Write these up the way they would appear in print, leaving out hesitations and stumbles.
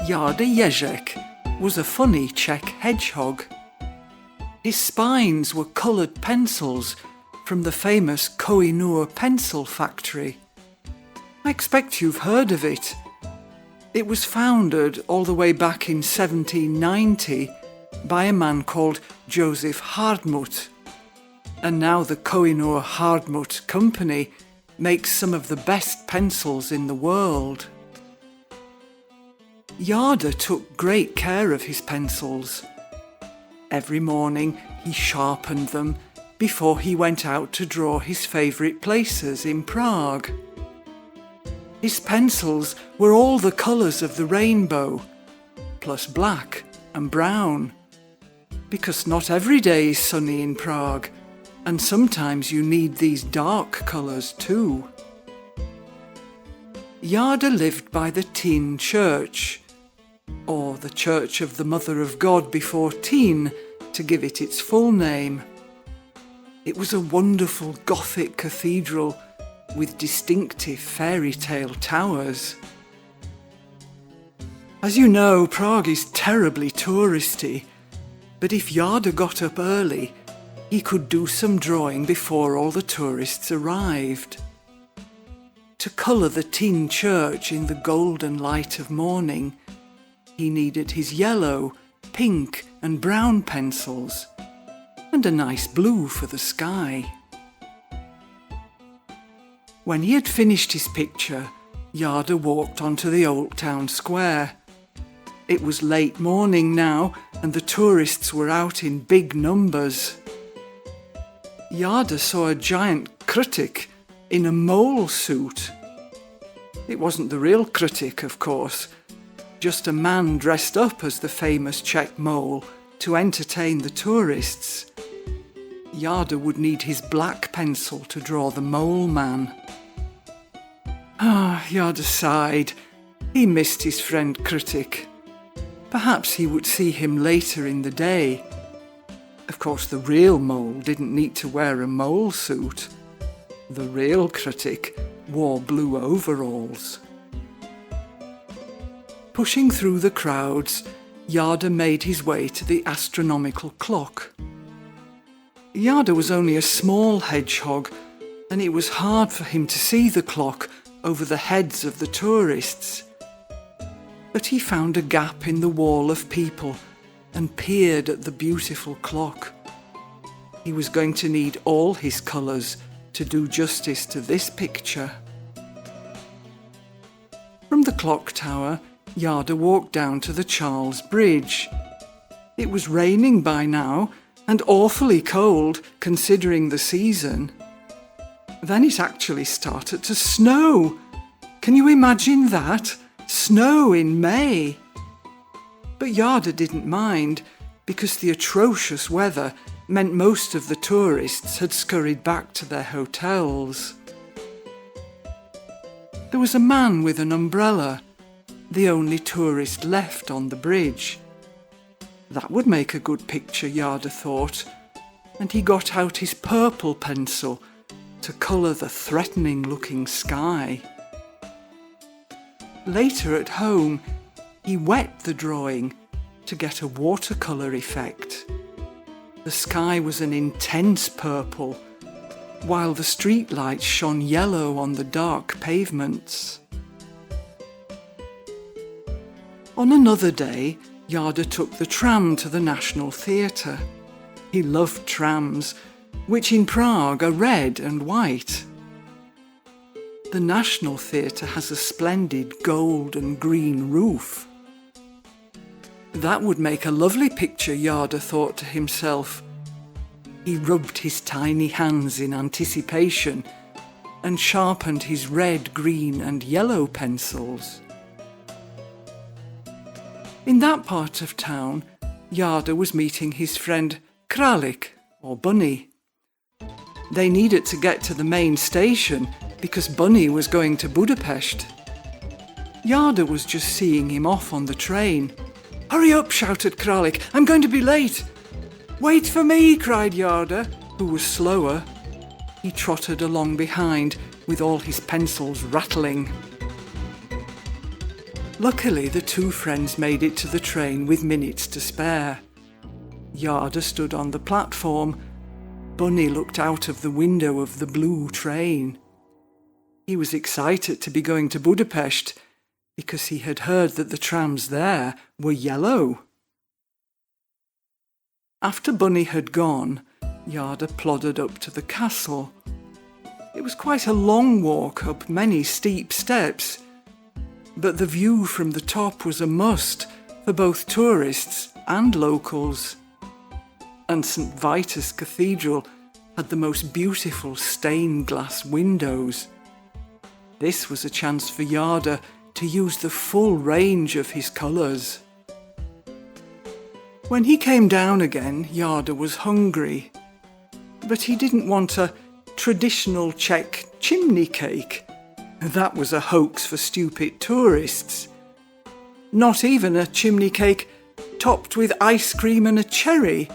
Jarda Ježek was a funny Czech hedgehog. His spines were coloured pencils from the famous Koh-i-Noor pencil factory. I expect you've heard of it. It was founded all the way back in 1790 by a man called Joseph Hardmuth. And now the Koh-i-Noor Hardmuth Company makes some of the best pencils in the world. Jarda took great care of his pencils. Every morning he sharpened them before he went out to draw his favourite places in Prague. His pencils were all the colours of the rainbow, plus black and brown, because not every day is sunny in Prague, and sometimes you need these dark colours too. Jarda lived by the Teen Church, or the Church of the Mother of God before Teen, to give it its full name. It was a wonderful Gothic cathedral with distinctive fairy tale towers. As you know, Prague is terribly touristy, but if Jarda got up early, he could do some drawing before all the tourists arrived. To colour the Teen Church in the golden light of morning, he needed his yellow, pink and brown pencils, and a nice blue for the sky. When he had finished his picture, Jarda walked onto the old town square. It was late morning now, and the tourists were out in big numbers. Jarda saw a giant critic in a mole suit. It wasn't the real critic, of course, just a man dressed up as the famous Czech mole to entertain the tourists. Jarda would need his black pencil to draw the mole man. Jarda sighed. He missed his friend Critic. Perhaps he would see him later in the day. Of course, the real mole didn't need to wear a mole suit. The real Critic wore blue overalls. Pushing through the crowds, Jarda made his way to the astronomical clock. Jarda was only a small hedgehog, and it was hard for him to see the clock over the heads of the tourists. But he found a gap in the wall of people and peered at the beautiful clock. He was going to need all his colours to do justice to this picture. From the clock tower, Jarda walked down to the Charles Bridge. It was raining by now, and awfully cold considering the season. Then it actually started to snow. Can you imagine that? Snow in May. But Jarda didn't mind, because the atrocious weather meant most of the tourists had scurried back to their hotels. There was a man with an umbrella, the only tourist left on the bridge. That would make a good picture, Jarda thought, and he got out his purple pencil to colour the threatening-looking sky. Later at home, he wet the drawing to get a watercolour effect. The sky was an intense purple, while the street lights shone yellow on the dark pavements. On another day, Jarda took the tram to the National Theatre. He loved trams, which in Prague are red and white. The National Theatre has a splendid gold and green roof. That would make a lovely picture, Jarda thought to himself. He rubbed his tiny hands in anticipation and sharpened his red, green and yellow pencils. In that part of town, Jarda was meeting his friend Kralik, or Bunny. They needed to get to the main station because Bunny was going to Budapest. Jarda was just seeing him off on the train. "Hurry up," shouted Kralik. "I'm going to be late." "Wait for me," cried Jarda, who was slower. He trotted along behind with all his pencils rattling. Luckily, the two friends made it to the train with minutes to spare. Jarda stood on the platform. Bunny looked out of the window of the blue train. He was excited to be going to Budapest because he had heard that the trams there were yellow. After Bunny had gone, Jarda plodded up to the castle. It was quite a long walk up many steep steps, but the view from the top was a must for both tourists and locals. And St. Vitus Cathedral had the most beautiful stained glass windows. This was a chance for Jarda to use the full range of his colours. When he came down again, Jarda was hungry, but he didn't want a traditional Czech chimney cake. That was a hoax for stupid tourists. Not even a chimney cake topped with ice cream and a cherry,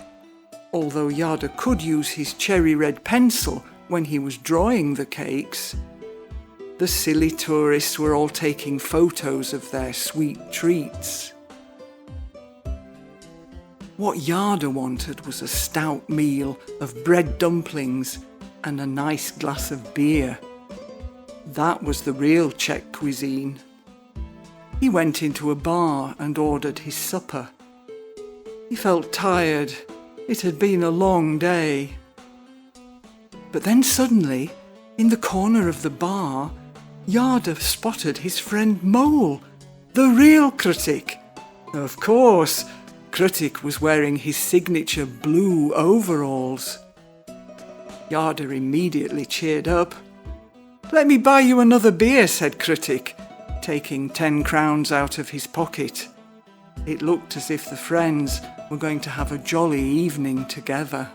although Jarda could use his cherry red pencil when he was drawing the cakes. The silly tourists were all taking photos of their sweet treats. What Jarda wanted was a stout meal of bread dumplings and a nice glass of beer. That was the real Czech cuisine. He went into a bar and ordered his supper. He felt tired. It had been a long day. But then suddenly, in the corner of the bar, Jarda spotted his friend Mole, the real critic. Of course, Critic was wearing his signature blue overalls. Jarda immediately cheered up. "Let me buy you another beer," said Critic, taking 10 crowns out of his pocket. It looked as if the friends were going to have a jolly evening together.